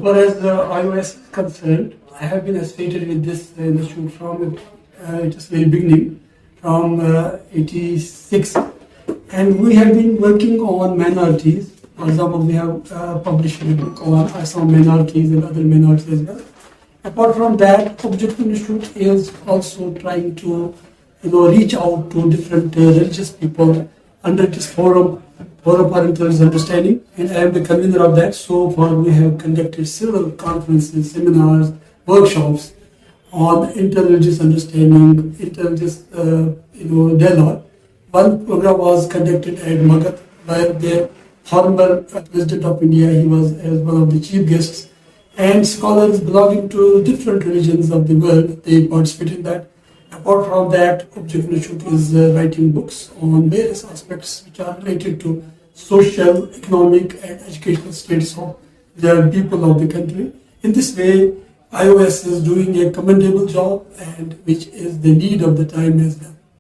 far as iOS is concerned, I have been associated with this institute from its very beginning, from '86, and we have been working on minorities. For example, we have published a book on Assam minorities and other minorities as well. Apart from that, Objective Institute is also trying to reach out to different religious people under this forum for intelligence understanding, and I am the convener of that. So far, we have conducted several conferences, seminars, workshops on intelligence understanding, intelligence dialogue. One program was conducted at Magat, where the former President of India, he was as one of the chief guests, and scholars belonging to different religions of the world, they participate in that. Apart from that, Objective Institute is writing books on various aspects which are related to social, economic, and educational status of the people of the country. In this way, iOS is doing a commendable job, and which is the need of the time as well.